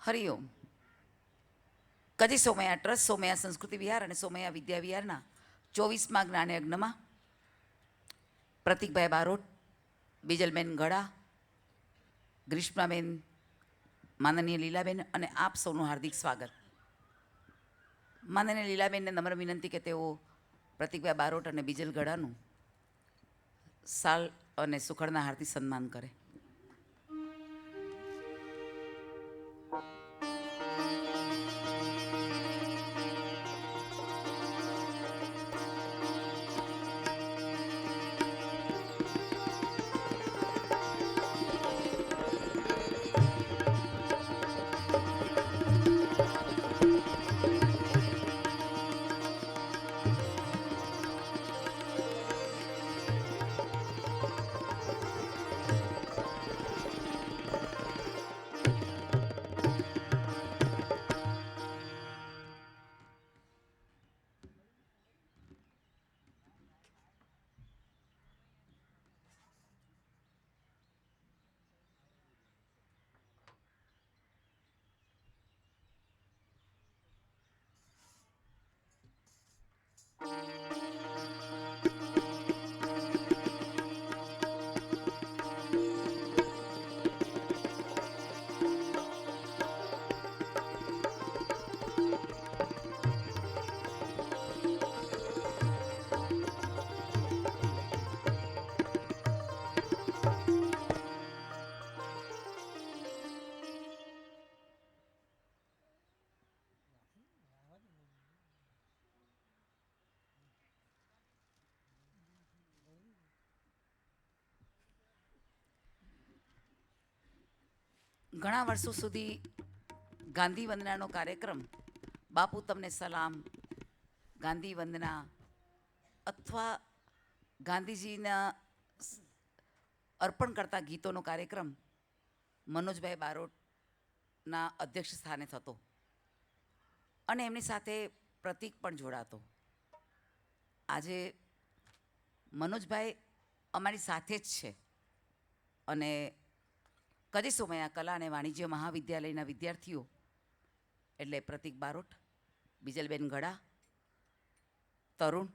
Hariom. કજી Somaiya trust, Somaiya સંસ્કૃતિ વિહાર અને સોમૈયા વિદ્યા વિહારના 24મા જ્ઞાનયજ્ઞમાં પ્રતિકભાઈ બારોટ, બીજલબેન ગળા, ગ્રીષ્માબેન, માનનીય લીલાબેન અને આપ સૌનું હાર્દિક સ્વાગત. માનનીય લીલાબેનને નમ્ર વિનંતી કે તેઓ પ્રતિકભાઈ બારોટ અને બીજલ ગળાનું સાલ અને સુખડના હારથી સન્માન કરે. ઘણા વર્ષો સુધી ગાંધી વંદનાનો કાર્યક્રમ, બાપુ તમને સલામ, ગાંધી વંદના અથવા ગાંધીજીના અર્પણ કરતા ગીતોનો કાર્યક્રમ મનોજભાઈ બારોટના અધ્યક્ષ સ્થાને થતો અને એમની સાથે પ્રતિક પણ જોડાતો. આજે મનોજભાઈ અમારી સાથે જ છે અને કજી સોમૈયા કલા અને વાણિજ્ય મહાવિદ્યાલયના વિદ્યાર્થીઓ એટલે પ્રતિક બારોટ, બીજલબેન ગળા, તરુણ,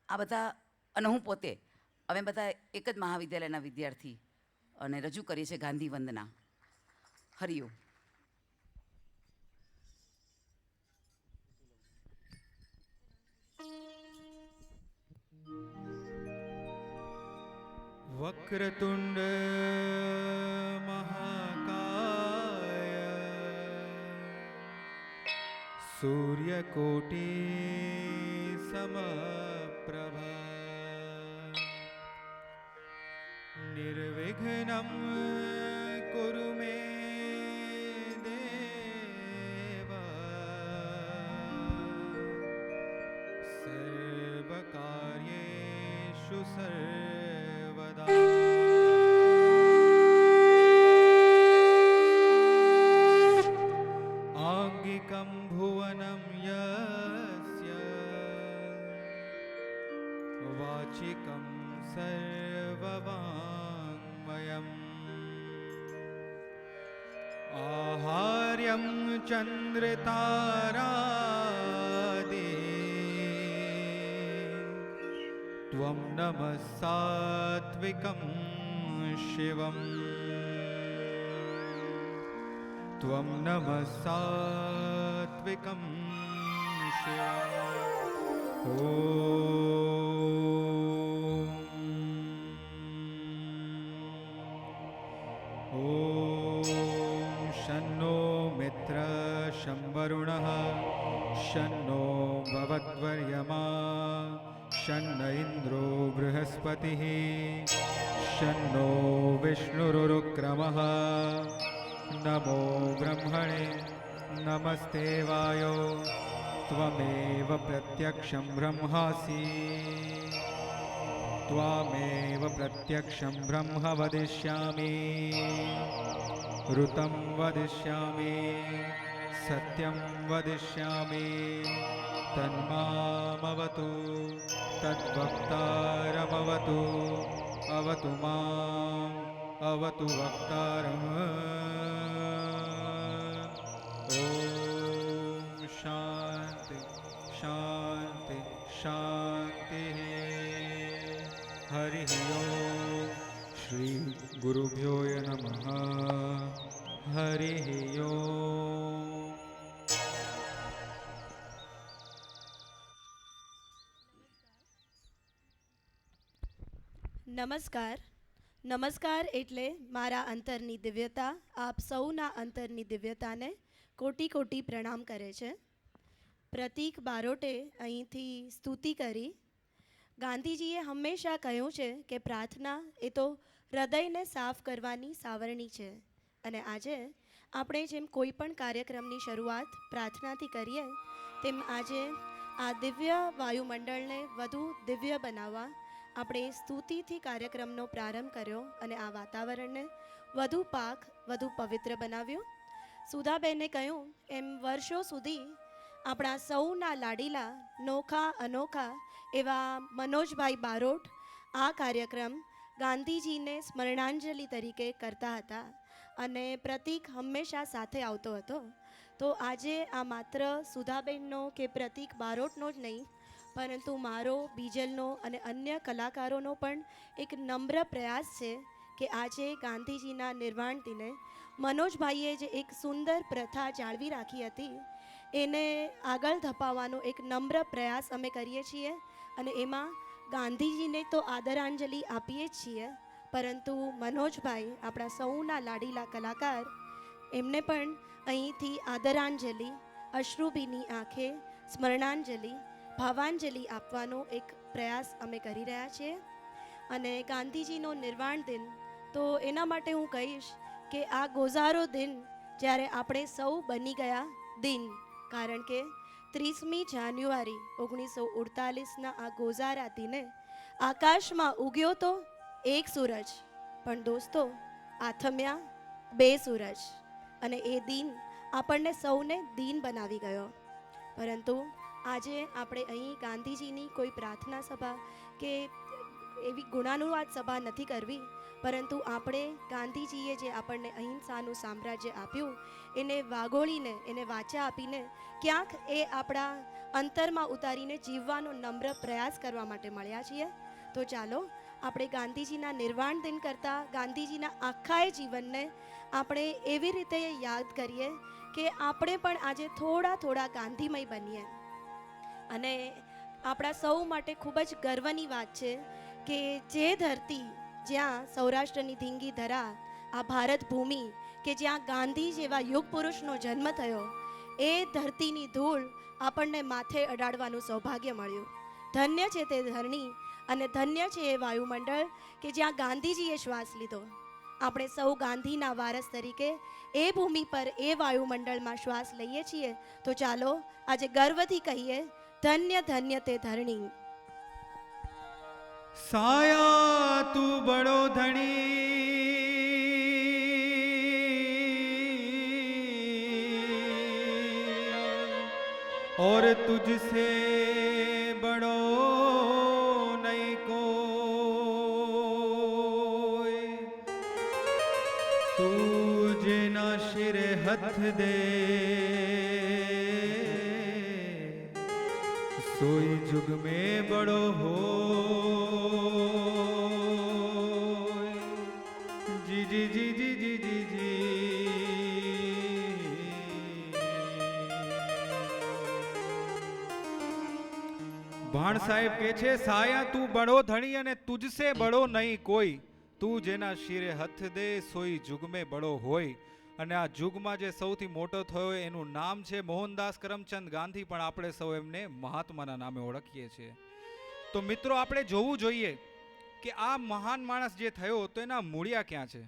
આ બધા અને હું પોતે, અમે બધા એક જ મહાવિદ્યાલયના વિદ્યાર્થી અને રજૂ કરીએ છીએ ગાંધી વંદના. હરિઓમ. વક્રતુંડ મહાકાય સૂર્યકોટી સમપ્રભા નિર્વિઘ્નં કુરુ મે દેવ સર્વકાર્યેષુ आंगिकं भुवनं यस्य वाचिकं सर्ववाङ्मयम् आहार्यं चन्द्रतारादि त्वं नमः सात्विकं शिवम् त्वं नमः सात्विकं शिवम्. ॐ शन्नो मित्र शंवरुणः शन्नो भवद्वर्यमा शन्न इन्द्रो बृहस्पतिः शन्नो विष्णुरुक्रमः नमो ब्रह्मणे नमस्ते वायो त्वमेव प्रत्यक्षं ब्रह्मासि त्वामेव प्रत्यक्षं ब्रह्म वदिष्यामि ऋतं वदिष्यामि सत्यं वदिष्यामि तन्मामवतु तद्वक्तारमवतु अवतु माम् अवतु वक्तारम् શાંતિ. હરિ ઓમ. શ્રી ગુરુભ્યો નમઃ. હરિ ઓમ. નમસ્કાર. નમસ્કાર એટલે મારા અંતરની દિવ્યતા આપ સૌના અંતરની દિવ્યતાને કોટી કોટી પ્રણામ કરે છે. પ્રતીક બારોટે અહીંથી સ્તુતિ કરી. ગાંધીજીએ હંમેશા કહ્યું છે કે પ્રાર્થના એ તો હૃદયને સાફ કરવાની સાવરણી છે. અને આજે આપણે જેમ કોઈ પણ કાર્યક્રમની શરૂઆત પ્રાર્થનાથી કરીએ તેમ આજે આ દિવ્ય વાયુમંડળને વધુ દિવ્ય બનાવવા આપણે સ્તુતિથી કાર્યક્રમનો પ્રારંભ કર્યો અને આ વાતાવરણને વધુ પાક વધુ પવિત્ર બનાવ્યું. સુધાબેને કહ્યું એમ વર્ષો સુધી આપણા સૌના લાડીલા નોખા અનોખા એવા મનોજભાઈ બારોટ આ કાર્યક્રમ ગાંધીજીને સ્મરણાંજલિ તરીકે કરતા હતા અને પ્રતીક હંમેશા સાથે આવતો હતો. તો આજે આ માત્ર સુધાબેનનો કે પ્રતીક બારોટનો જ નહીં પરંતુ મારો, બીજલનો અને અન્ય કલાકારોનો પણ એક નમ્ર પ્રયાસ છે કે આજે ગાંધીજીના નિર્વાણ દિને મનોજભાઈએ જે એક સુંદર પ્રથા જાળવી રાખી હતી એને આગળ ધપાવવાનો એક નમ્ર પ્રયાસ અમે કરીએ છીએ. અને એમાં ગાંધીજીને તો આદરાંજલિ આપીએ જ છીએ પરંતુ મનોજભાઈ આપણા સૌના લાડીલા કલાકાર એમને પણ અહીંથી આદરાંજલિ, અશ્રુભીની આંખે સ્મરણાંજલિ, ભાવાંજલિ આપવાનો એક પ્રયાસ અમે કરી રહ્યા છીએ. અને ગાંધીજીનો નિર્વાણ દિન તો એના માટે હું કહીશ કે આ ગોઝારો દિન જ્યારે આપણે સૌ બની ગયા દિન, કારણ કે 30મી જાન્યુઆરી 1948ના આ ગોઝારા દિને આકાશમાં ઉગ્યો તો એક સૂરજ, પણ દોસ્તો આથમ્યા 2 સૂરજ અને એ દિન આપણને સૌને દીન બનાવી ગયો. પરંતુ આજે આપણે અહીં ગાંધીજીની કોઈ પ્રાર્થના સભા કે એવી ગુણાનુવાદ સભા નથી કરવી, પરંતુ આપણે ગાંધીજીએ જે આપણને અહિંસાનું સામ્રાજ્ય આપ્યું એને વાગોળીને, એને વાચા આપીને ક્યાંક એ આપણા અંતરમાં ઉતારીને જીવવાનો નમ્ર પ્રયાસ કરવા માટે મળ્યા છીએ. તો ચાલો આપણે ગાંધીજીના નિર્વાણ દિન કરતાં ગાંધીજીના આખાય જીવનને આપણે એવી રીતે યાદ કરીએ કે આપણે પણ આજે થોડા થોડા ગાંધીમય બનીએ. અને આપણા સૌ માટે ખૂબ જ ગર્વની વાત છે કે જે ધરતી, જ્યાં સૌરાષ્ટ્રની ધીંગી ધરા, આ ભારત ભૂમિ કે જ્યાં ગાંધી જેવા યુગ પુરુષનો જન્મ થયો, એ ધરતીની ધૂળ આપણને માથે અડાડવાનું સૌભાગ્ય મળ્યું. ધન્ય છે તે ધરણી અને ધન્ય છે એ વાયુમંડળ કે જ્યાં ગાંધીજીએ શ્વાસ લીધો. આપણે સૌ ગાંધીના વારસ તરીકે એ ભૂમિ પર એ વાયુમંડળમાં શ્વાસ લઈએ છીએ. તો ચાલો આજે ગર્વથી કહીએ, ધન્ય ધન્ય તે ધરણી. साया तू बड़ो धनी और तुझसे बड़ो नहीं कोई. तुझे ना शिरे हथ दे सोई जुग में बड़ो हो. जी जी जी जी जी जी जी. ભાણ સાહેબ કે છે, સાયા તું બડો ધણી અને તુજસે બડો નહીં કોઈ. તું જેના શિરે હથ દે સોઈ જુગ મેં બડો હોય. અને આ યુગમાં જે સૌથી મોટો થયો એનું નામ છે મોહનદાસ કરમચંદ ગાંધી, પણ આપણે સૌ એમને મહાત્માના નામે ઓળખીએ છીએ. તો મિત્રો આપણે જોવું જોઈએ કે આ મહાન માણસ જે થયો તો એના મૂળિયા ક્યાં છે.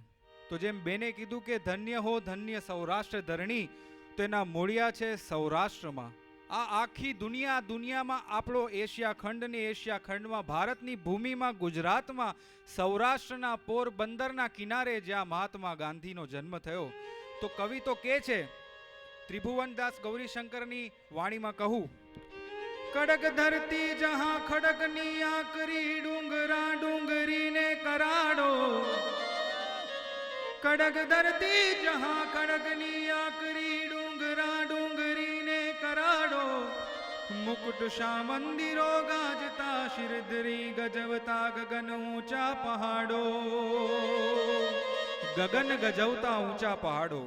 તો જેમ બેને કીધું કે ધન્ય હો ધન્ય સૌરાષ્ટ્ર ધરણી, તો એના મૂળિયા છે સૌરાષ્ટ્રમાં. આ આખી દુનિયામાં આપણો એશિયા ખંડમાં ભારતની ભૂમિમાં ગુજરાતમાં સૌરાષ્ટ્રના પોરબંદરના કિનારે જ્યાં મહાત્મા ગાંધીનો જન્મ થયો. તો કવિ તો કે છે, ત્રિભુવનદાસ ગૌરીશંકરની વાણીમાં કહું, કડક ધરતી જહાં ખડકની આકરી ડુંગરા ડુંગરીને કરાડો. કડક ધરતી જહાં ખડકની આકરી ડુંગરા ડુંગરીને કરાડો. મુકુટ શા મંદિરો ગાજતા, શિરધરી ગજવતા ગગન ઊંચા પહાડો. ગગન ગજવતા ઊંચા પહાડો.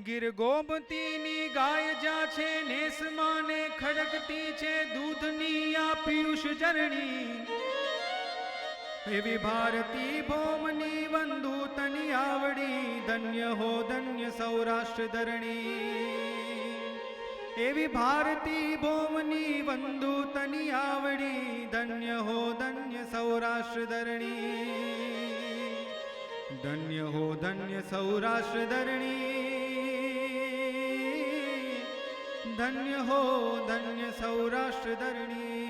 ગીર ગોમતીની ગાય જા છે, નેસમાને ખડકતી છે, દૂધની આ પિયુષ જરણી. એવી ભારતી ભૌમની વંદુ તની આવડી, ધન્ય હો ધન્ય સૌરાષ્ટ્ર ધરણી. એવી ભારતી ભૌમની વંદુ તની આવડી, ધન્ય હો ધન્ય સૌરાષ્ટ્ર ધરણી. ધન્ય હો ધન્ય સૌરાષ્ટ્ર ધરણી. ધન્ય હો ધન્ય સૌરાષ્ટ્ર ધરણી.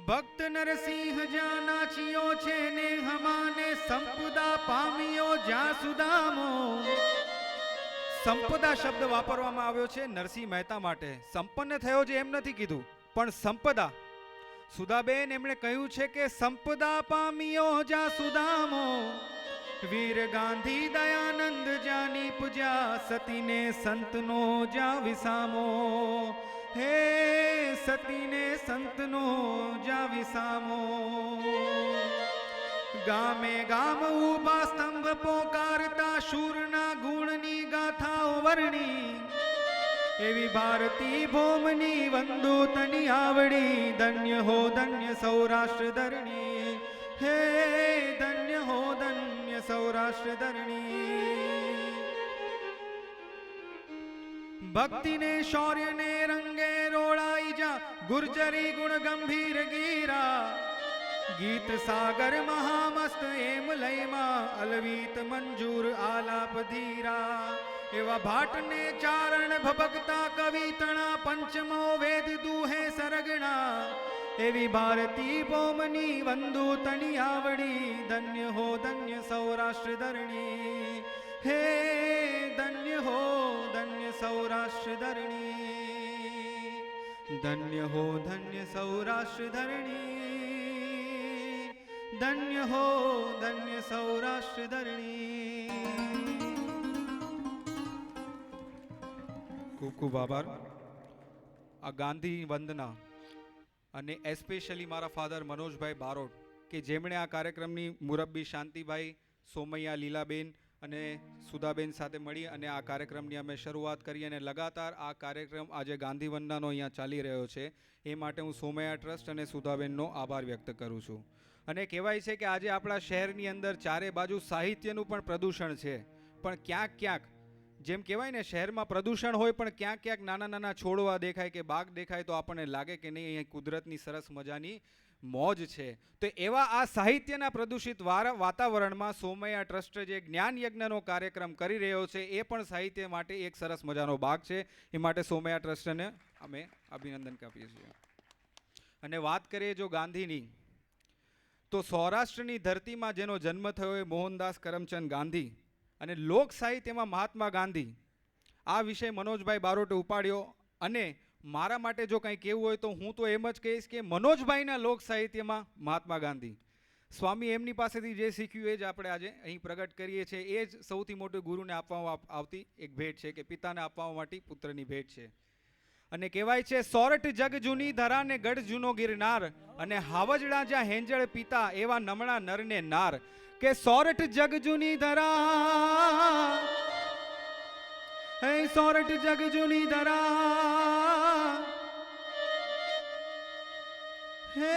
ભક્ત નરસિંહ જ્યાં નાચ્યો છે ને હમાને, સંપદા પામ્યો જ્યાં સુદામો. સંપદા શબ્દ વાપરવામાં આવ્યો છે નરસિંહ મહેતા માટે. સંપન્ન થયો છે એમ નથી કીધું, પણ સંપદા. સુદાબેન એમણે કહ્યું છે કે સંપદા પામ્યો જ્યાં સુદામો, વીર ગાંધી દયાનંદ જ્યાં નીપજ્યા, સતીને સંતનો જ્યાં વિસામો. હે સતીને સંતનો જ્યાં વિસામો. ગામે ગામ ઉભા સ્તંભ પોકારતા, શૂરના ગુણની ગાથાઓ વર્ણી. એવી ભારતી ભૌમની વંદુ તની આવડી, ધન્ય હો ધન્ય સૌરાષ્ટ્ર ધરણી. હે ધન્ય હો ધન્ય સૌરાષ્ટ્ર ધરણી. ભક્તિને શૌર્યને રંગે રોળાઈ જા, ગુર્જરી ગુણ ગંભીર ગીરા. ગીત સાગર મહામસ્ત એમ લયમાં, અલવિત મંજૂર આલાપ ધીરા. એવા ભાટને ચારણ ભભકતા કવિતણા, પંચમો વેદ દુહે સરગણા. એવી ભારતી ભૌમની વંદુ તની આવડી, ધન્ય હો ધન્ય સૌરાષ્ટ્ર ધરણી. હે ધન્ય હો ધન્ય સૌરાષ્ટ્ર ધરણી. ધન્ય હો ધન્ય સૌરાષ્ટ્ર ધરણી. ધન્ય હો ધન્ય સૌરાષ્ટ્ર ધરણી. ખૂબ ખૂબ આભાર. આ ગાંધી વંદના અને એસ્પેશિયલી મારા ફાધર મનોજભાઈ બારોટ, કે જેમણે આ કાર્યક્રમની મુરબ્બી શાંતિભાઈ, સોમૈયા લીલાબેન અને સુધાબેન સાથે મળી અને આ કાર્યક્રમની અમે શરૂઆત કરી, અને લગાતાર આ કાર્યક્રમ આજે ગાંધી વંદનાનો અહીંયા ચાલી રહ્યો છે. એ માટે હું સોમૈયા ટ્રસ્ટ અને સુધાબેનનો આભાર વ્યક્ત કરું છું. અને કહેવાય છે કે આજે આપણા શહેરની અંદર ચારે બાજુ સાહિત્યનું પણ પ્રદૂષણ છે, પણ ક્યાંક ક્યાંક જેમ કહેવાય ને, શહેરમાં પ્રદૂષણ હોય પણ ક્યાંક ક્યાંક નાના નાના છોડવા દેખાય કે બાગ દેખાય તો આપણને લાગે કે નહીં, અહીંયા કુદરતની સરસ મજાની મોજ છે. તો એવા આ સાહિત્યના પ્રદૂષિત વાતાવરણમાં સોમૈયા ટ્રસ્ટ જે જ્ઞાન યજ્ઞનો કાર્યક્રમ કરી રહ્યો છે, એ પણ સાહિત્ય માટે એક સરસ મજાનો ભાગ છે. એ માટે સોમૈયા ટ્રસ્ટને અમે અભિનંદન આપીએ છીએ. અને વાત કરીએ જો ગાંધીની, તો સૌરાષ્ટ્રની ધરતીમાં જેનો જન્મ થયો એ મોહનદાસ કરમચંદ ગાંધી, અને લોક સાહિત્યમાં મહાત્મા ગાંધી. આ વિષય મનોજભાઈ બારોટે ઉપાડ્યો, અને મારા માટે જો કંઈ કહેવું હોય તો હું તો એમ જ કહીશ કે મનોજભાઈના લોક સાહિત્યમાં મહાત્મા ગાંધી. સ્વામી એમની પાસેથી જે શીખ્યું એ જ આપણે આજે અહીં પ્રગટ કરીએ છીએ. એ જ સૌથી મોટું ગુરુને આપવામાં આવતી એક ભેટ છે, કે પિતાને આપવા માટે પુત્રની ભેટ છે. અને કહેવાય છે સોરઠ જગ જૂની ધરા ને ગઢ જૂનો ગિરનાર, અને હાવજડા જ્યાં હેંજળ પિતા એવા નમણા નરને નાર. કે સોરઠ જગ જૂની ધરા, હે સોરઠ જગ જૂની ધરા, હે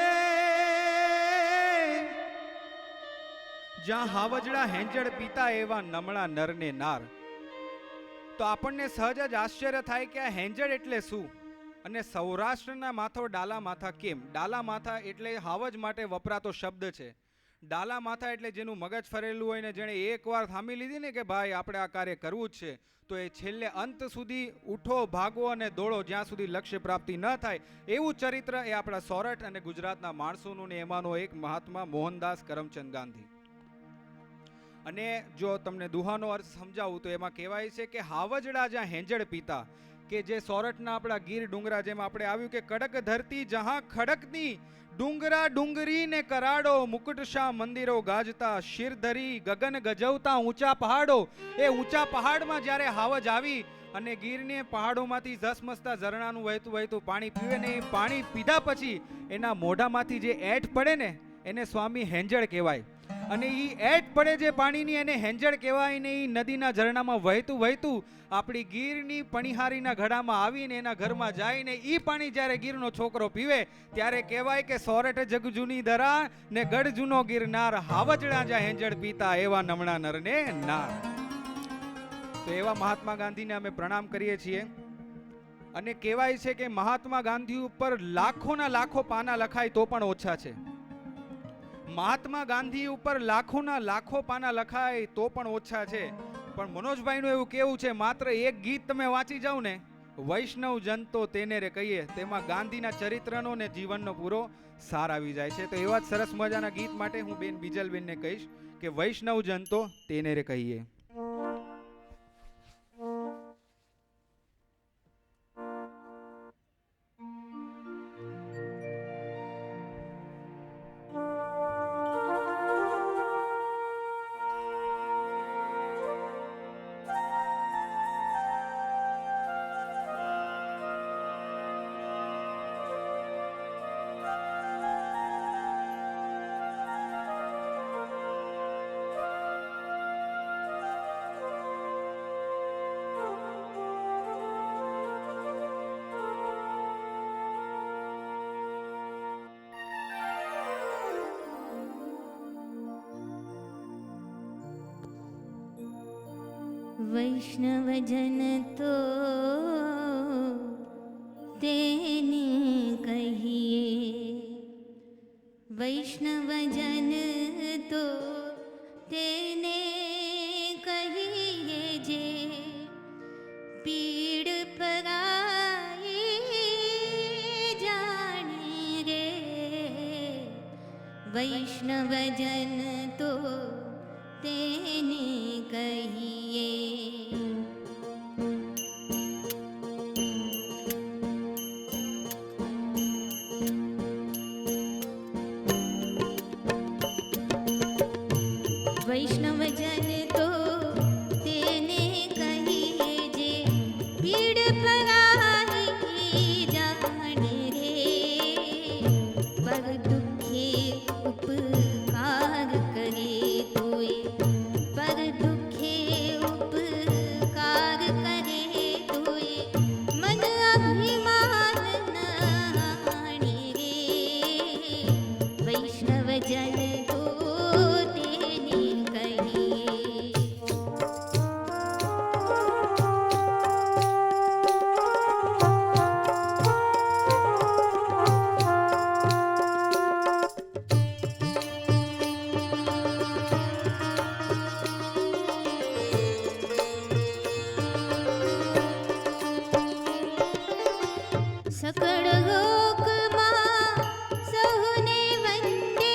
જ્યાં હાવજડા હેંજળ પિતા એવા નમણા નરને નાર. તો આપણને સહજ જ આશ્ચર્ય થાય કે આ હેંજળ એટલે શું, અને સૌરાષ્ટ્રના માથો ડાલા માથા કેમ. ડાલા માથા એટલે હાવજ માટે વપરાતો શબ્દ છે. ડાલા માથા એટલે જેનું મગજ ફરેલું હોય ને જેણે એકવાર થામી લીધી ને કે ભાઈ આપણે આ કાર્ય કરવું જ છે, તો એ છેલ્લે અંત સુધી ઉઠો ભાગો અને દોડો જ્યાં સુધી લક્ષ્ય પ્રાપ્તિ ન થાય. એવું ચરિત્ર એ આપણા સોરઠ અને ગુજરાતના માણસોનું, ને એમાંનો એક મહાત્મા મોહનદાસ કરમચંદ ગાંધી. અને જો તમને દુહાનો અર્થ સમજાવું તો એમાં કહેવાય છે કે હાવજડા જ્યાં હેંજળ પિતા, કે જે સોરઠના આપણા ગીર ડુંગરા, જેમ આપણે આવ્યું કે કડક ધરતી જહાં ખડકની, ડુંગરા ડુંગરી ને કરાડો, મુકુટશા મંદિરો ગાજતા, શિરધરી ગગન ગજવતા ઊંચા પહાડો. એ ઊંચા પહાડમાં જ્યારે હાવજ આવી અને ગીરની પહાડોમાંથી ધસમસતા ઝરણાનું વહેતું વહેતું પાણી પીવે ને એ પાણી પીધા પછી એના મોઢામાંથી જે એઠ પડે ને એને સ્વામી હેંજળ કહેવાય. અને એ એઠ પડે જે પાણીની એને હેંજળ કહેવાય ને એ નદીના ઝરણામાં વહેતું વહેતું આપણી ગીરની પણિહારીના ઘડામાં આવીને એના ઘરમાં જઈને એ પાણી જ્યારે ગીરનો છોકરો પીવે ત્યારે કહેવાય કે સોરઠ જગ જૂની દરા ને ગઢ જૂનો ગિરનાર હાવજડા જા હેંજળ પીતા એવા નમણા નરને નાર. તો એવા મહાત્મા ગાંધીને અમે પ્રણામ કરીએ છીએ. અને કહેવાય છે કે મહાત્મા ગાંધી ઉપર લાખોના લાખો પાના લખાય તો પણ ઓછા છે. મહાત્મા ગાંધી ઉપર લાખોના લાખો પાના લખાય તો પણ ઓછા છે. પણ મનોજભાઈનું એવું કેવું છે, માત્ર એક ગીત તમે વાંચી જાવ ને, વૈષ્ણવ જન તો તેને રે કહીએ, તેમાં ગાંધીના ચરિત્રનો ને જીવનનો પૂરો સાર આવી જાય છે. તો એવા જ સરસ મજાના ગીત માટે હું બેન બીજલબેનને કહીશ કે વૈષ્ણવ જન તો તેને રે કહીએ. वैष्णवजन तो तेने कहिए, वैष्णवजन तो तेने कहिए जे पीड़ पराई जाने रे, वैष्णवजन तो तेने कहिए. वैष्णवजन तो तेने कहिए जे पीड़ पराई जाने रे, पर दुखे उपकार करे तोय, पर दुखे उपकार करे तोय मन अभिमान नाणी रे, वैष्णवजन तो तेने कहिए. सकळ लोकમાં સહુને વંદે,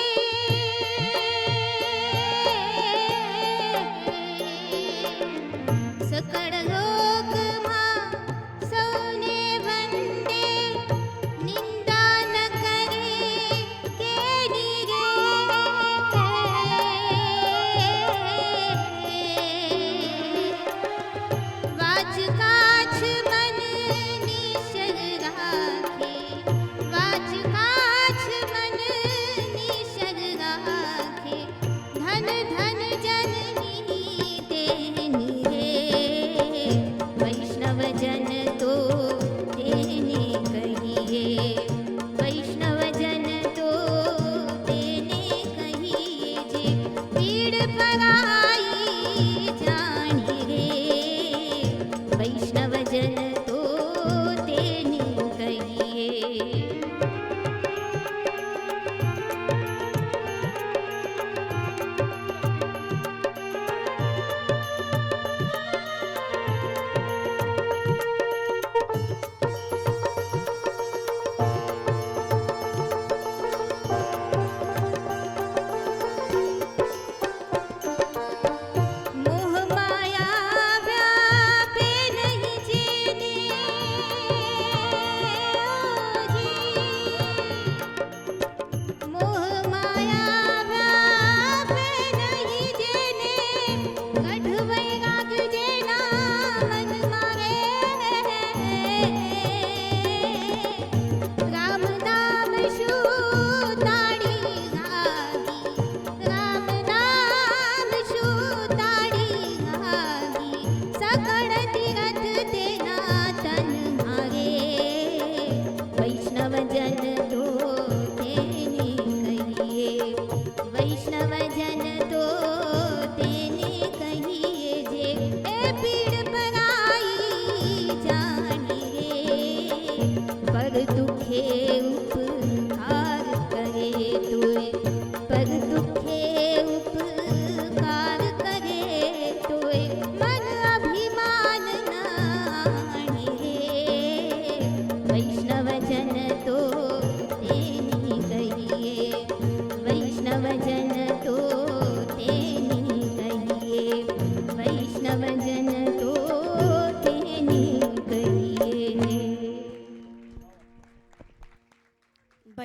सकळ लोकમાં સહુને વંદે, નિંદા ન કરે કેની રે, વાચ કાચ મનની શર રાખે, વાચ કાચ મનની શર રાખે, ધન ધન જનની તેની રે, વૈષ્ણવજન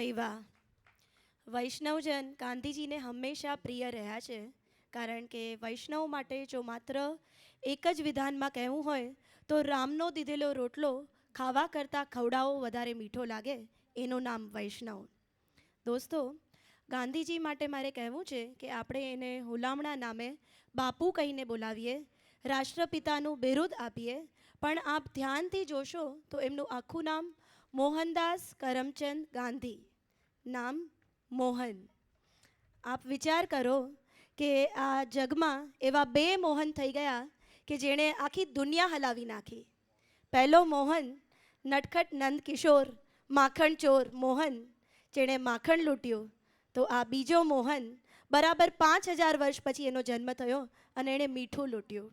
સેવા. વૈષ્ણવજન ગાંધીજીને હંમેશા પ્રિય રહ્યા છે, કારણ કે વૈષ્ણવ માટે જો માત્ર એક જ વિધાનમાં કહેવું હોય તો રામનો દીધેલો રોટલો ખાવા કરતાં ખવડાવો વધારે મીઠો લાગે, એનું નામ વૈષ્ણવ. દોસ્તો, ગાંધીજી માટે મારે કહેવું છે કે આપણે એને હુલામણા નામે બાપુ કહીને બોલાવીએ, રાષ્ટ્રપિતાનું બિરુદ આપીએ, પણ આપ ધ્યાનથી જોશો તો એમનું આખું નામ મોહનદાસ કરમચંદ ગાંધી, નામ મોહન. આપ વિચાર કરો કે આ જગમાં એવા બે મોહન થઈ ગયા કે જેણે આખી દુનિયા હલાવી નાખી. પહેલો મોહન નટખટ નંદ કિશોર માખણ ચોર મોહન, જેણે માખણ લૂંટ્યું. તો આ બીજો મોહન બરાબર 5000 વર્ષ પછી એનો જન્મ થયો અને એણે મીઠું લૂંટ્યું.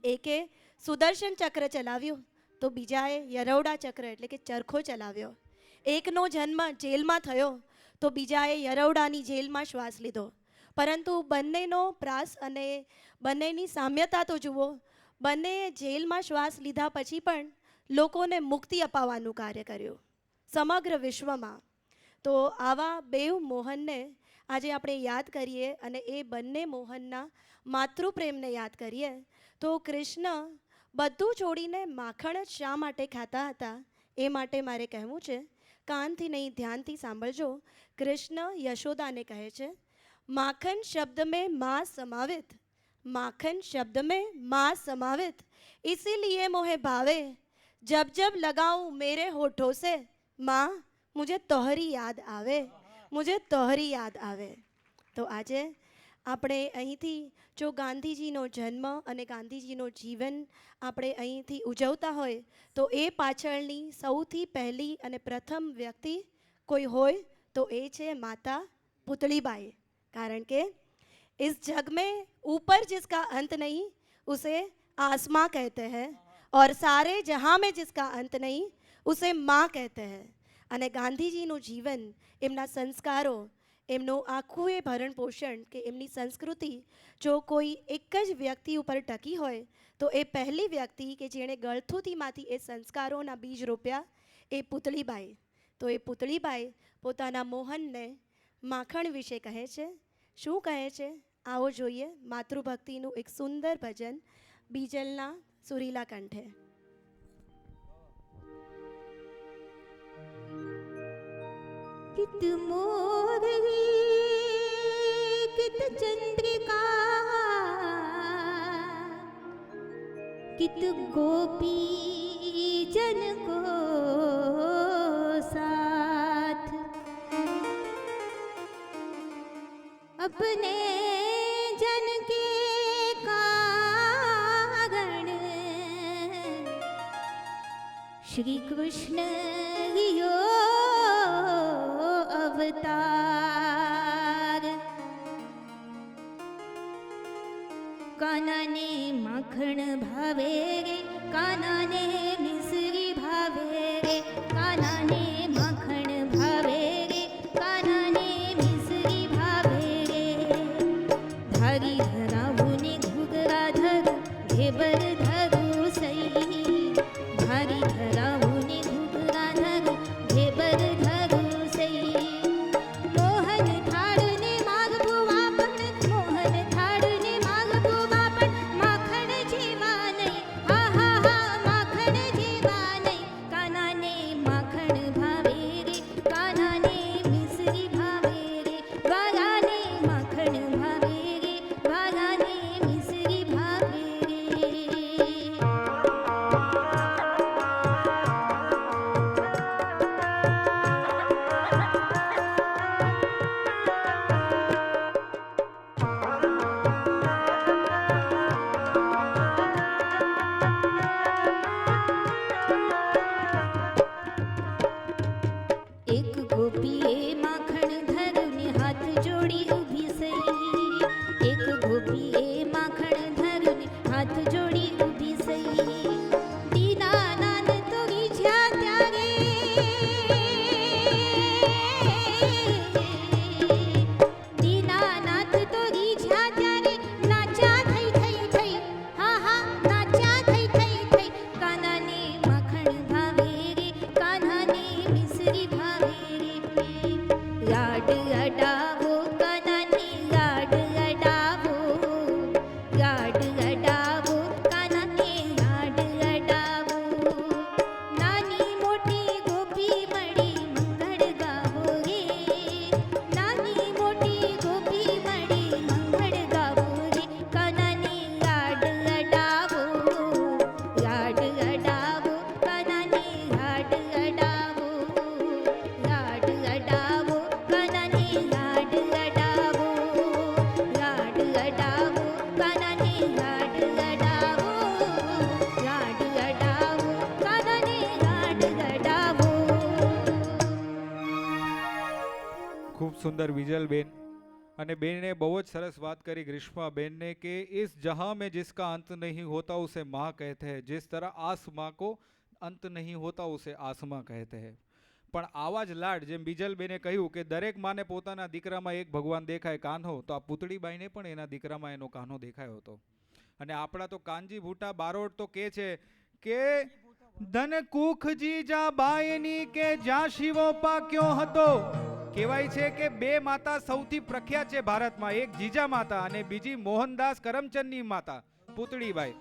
એકે સુદર્શન ચક્ર ચલાવ્યું તો બીજાએ યરવડા ચક્ર એટલે કે ચરખો ચલાવ્યો. એકનો જન્મ જેલમાં થયો તો બીજાએ યરવડાની જેલમાં શ્વાસ લીધો. પરંતુ બંનેનો પ્રાસ અને બંનેની સામ્યતા તો જુઓ. બંનેએ જેલમાં શ્વાસ લીધા પછી પણ લોકોને મુક્તિ અપાવવાનું કાર્ય કર્યું સમગ્ર વિશ્વમાં. તો આવા બેવ મોહનને આજે આપણે યાદ કરીએ અને એ બંને મોહનના માતૃપ્રેમને યાદ કરીએ. તો કૃષ્ણ બધું છોડીને માખણ જ શા માટે ખાતા હતા એ માટે મારે કહેવું છે. કાનથી નહીં, ધ્યાનથી સાંભળજો. કૃષ્ણ યશોદાને કહે છે, माखन शब्द में माँ समावित, माखन शब्द में माँ समावित, इसीलिए मोहे भावे, जब जब लगाऊं मेरे होठों से माँ मुझे तोहरी याद आवे, मुझे तोहरी याद आवे. તો આજે આપણે અહીંથી જો ગાંધીજીનો જન્મ અને ગાંધીજીનો જીવન આપણે અહીંથી ઉજવતા હોય તો એ પાછળની સૌથી પહેલી અને પ્રથમ વ્યક્તિ કોઈ હોય તો એ છે માતા પુતળીબાઈ. कारण के इस जग में ऊपर जिसका अंत नहीं उसे आसमां कहते हैं और सारे जहां में जिसका अंत नहीं उसे माँ कहते हैं. અને ગાંધીજીનું જીવન, એમના સંસ્કારો, એમનું આખું એ ભરણ પોષણ કે એમની સંસ્કૃતિ જો કોઈ એક જ વ્યક્તિ ઉપર ટકી હોય તો એ પહેલી વ્યક્તિ કે જેણે ગળથુથીમાંથી એ સંસ્કારોના બીજ રોપ્યા એ પુતળીબાઈ. તો એ પુતળીબાઈ પોતાના મોહનને માખણ વિશે કહે છે. શું કહે છે આવો જોઈએ. માતૃભક્તિનું એક સુંદર ભજન બીજલના સુરીલા કંઠે. कित मोरही कित चंद्रिका कित गोपी जन को साथ, अपने जन के कारण श्री कृष्ण लियो अवतार. काना ने माखण भावे रे, काना ने मिसरी भावे रे, काना ने माखण भावे रे, काना ने मिसरी भावे रे. धारी धरावू ने घुघरा धरू, ढेबर धरू सई, धारी धरावू ने घुघरा धरू, ढेबर धरू सई. मोहन थाड़ ने मागबू वापण, मोहन थाड़ ने मागबू वापण, माखण जीवा नहीं, हा हा हा माखण जीवा नहीं. काना ने माखण भावे रे, काना ने मिसरी भावे रे, वाला ने माखण भावे रे, वाला ने मिसरी भावे रे. સુંદર વિજલબેન અને બેને બહુ જ સરસ વાત કરી ગ્રીષ્માબેનને કે इस जहां में जिसका अंत नहीं होता उसे माँ कहते हैं, जिस तरह आसमां को अंत नहीं होता उसे आसमां कहते हैं. પણ આવા જ લાડ જેમ બીજલબેને કહ્યું કે દરેક માને પોતાના દીકરામાં એક ભગવાન દેખાય કાન્હો, તો આ પૂતળીબાઈને પણ એના દીકરામાં એનો કાન્હો દેખાયો હતો. અને આપણા તો કાનજી ભૂટા બારોટ તો કે છે કે ધન કુખ જીજા બાયની કે જ્યાં શિવો પાક્યો હતો. કહેવાય છે કે બે માતા સૌથી પ્રખ્યાત છે ભારતમાં, એક જીજા માતા અને બીજી મોહનદાસ કરમચંદની માતા પૂતળીબાઈ.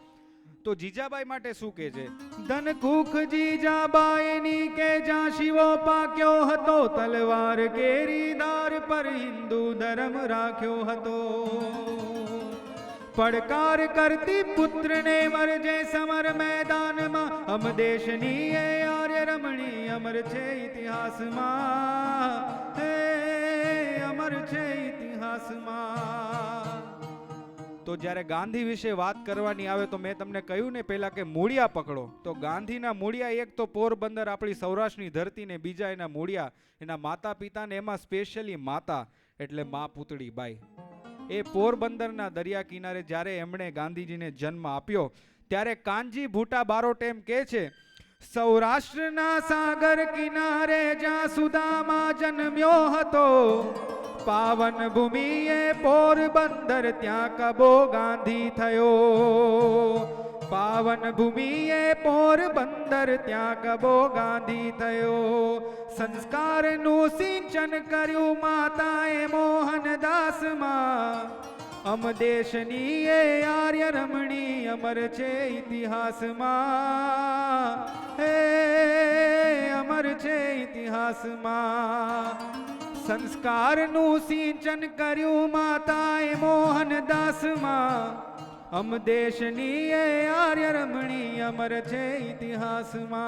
તો જીજાબાઈ માટે શું કહે છે? ધન કુખ જીજાબાઈની કે જ્યાં શિવો પાક્યો હતો, તલવાર કેરી ધાર પર હિન્દુ ધર્મ રાખ્યો હતો. પડકાર કરતી પુત્રને મરજે સમર મેદાનમાં, અમ દેશની એ આર્ય રમણી અમર છે ઇતિહાસમાં, હે અમર છે ઇતિહાસમાં. તો જ્યારે ગાંધી વિશે વાત કરવાની આવે તો મેં તમને કહ્યું ને પહેલા કે મૂળિયા પકડો, તો ગાંધીના મૂળિયા એક તો પોરબંદર આપણી સૌરાષ્ટ્રની ધરતી ને બીજા એના મૂળિયા એના માતા પિતા ને એમાં સ્પેશિયલી માતા એટલે મા પૂતળીબાઈ. એ પોરબંદરના દરિયા કિનારે જ્યારે એમણે ગાંધીજીને જન્મ આપ્યો ત્યારે કાનજી ભૂટા બારોટ એમ કહે છે, સૌરાષ્ટ્રના સાગર કિનારે જ્યાં સુદામા જન્મ્યો હતો, પાવન ભૂમિએ પોરબંદર ત્યાં કબો ગાંધી થયો. પાવન ભૂમિએ પોરબંદર ત્યાં કબો ગાંધી થયો. સંસ્કારનું સિંચન કર્યું માતાએ મોહનદાસમાં, અમ દેશની એ આર્ય રમણી અમર છે ઇતિહાસમાં, હે અમર છે ઇતિહાસમાં. સંસ્કારનું સિંચન કર્યું માતાએ મોહનદાસમાં, અમ દેશની એ આર્ય રમણી અમર છે ઇતિહાસમાં.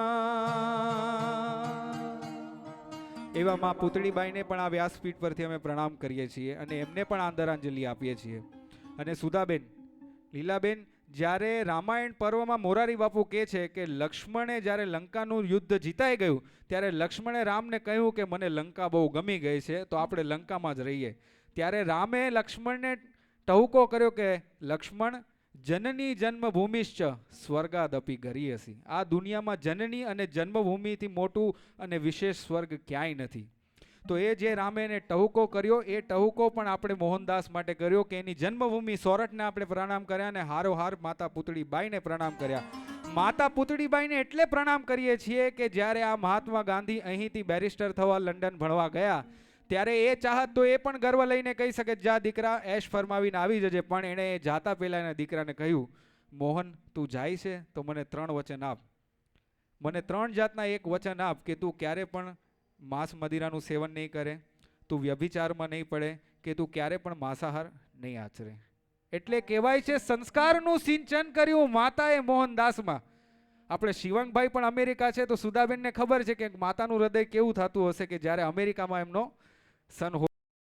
એવા માં પૂતળીબાઈને પણ આ વ્યાસપીઠ પરથી અમે પ્રણામ કરીએ છીએ અને એમને પણ આદરાંજલિ આપીએ છીએ. અને સુધાબેન, લીલાબેન, જ્યારે રામાયણ પર્વમાં મોરારી બાપુ કહે છે કે લક્ષ્મણે જ્યારે લંકાનું યુદ્ધ જીતાઈ ગયું ત્યારે લક્ષ્મણે રામને કહ્યું કે મને લંકા બહુ ગમી ગઈ છે, તો આપણે લંકામાં જ રહીએ. ત્યારે રામે લક્ષ્મણને ટહુકો કર્યો કે લક્ષ્મણ, જનની જન્મભૂમિશ્ચ સ્વર્ગાદપી ગરીયસી. આ દુનિયામાં જનની અને જન્મભૂમિથી મોટું અને વિશેષ સ્વર્ગ ક્યાંય નથી. તો એ જે રામે એને ટહુકો કર્યો એ ટહુકો પણ આપણે મોહનદાસ માટે કર્યો કે એની જન્મભૂમિ સોરઠને આપણે પ્રણામ કર્યા અને હારોહાર માતા પૂતળીબાઈને પ્રણામ કર્યા. માતા પૂતળીબાઈને એટલે પ્રણામ કરીએ છીએ કે જ્યારે આ મહાત્મા ગાંધી અહીંથી બેરિસ્ટર થવા લંડન ભણવા ગયા ત્યારે એ ચાહત તો એ પણ ગર્વ લઈને કહી શકે જા દીકરા એશ ફરમાવીને આવી જજે, પણ એણે જાતા પહેલા એના દીકરાને કહ્યું, મોહન તું જાય છે તો મને 3 વચન આપ, મને 3 જાતના એક વચન આપ કે તું ક્યારે પણ માંસ મદિરાનું સેવન નહીં કરે, તું વ્યભિચારમાં નહીં પડે, કે તું ક્યારે પણ માંસાહાર નહીં આચરે. એટલે કહેવાય છે સંસ્કારનું સિંચન કર્યું માતાએ મોહનદાસમાં. આપણે શિવંગભાઈ પણ અમેરિકા છે તો સુધાબેનને ખબર છે કે માતાનું હૃદય કેવું થતું હશે કે જ્યારે અમેરિકામાં એમનો સન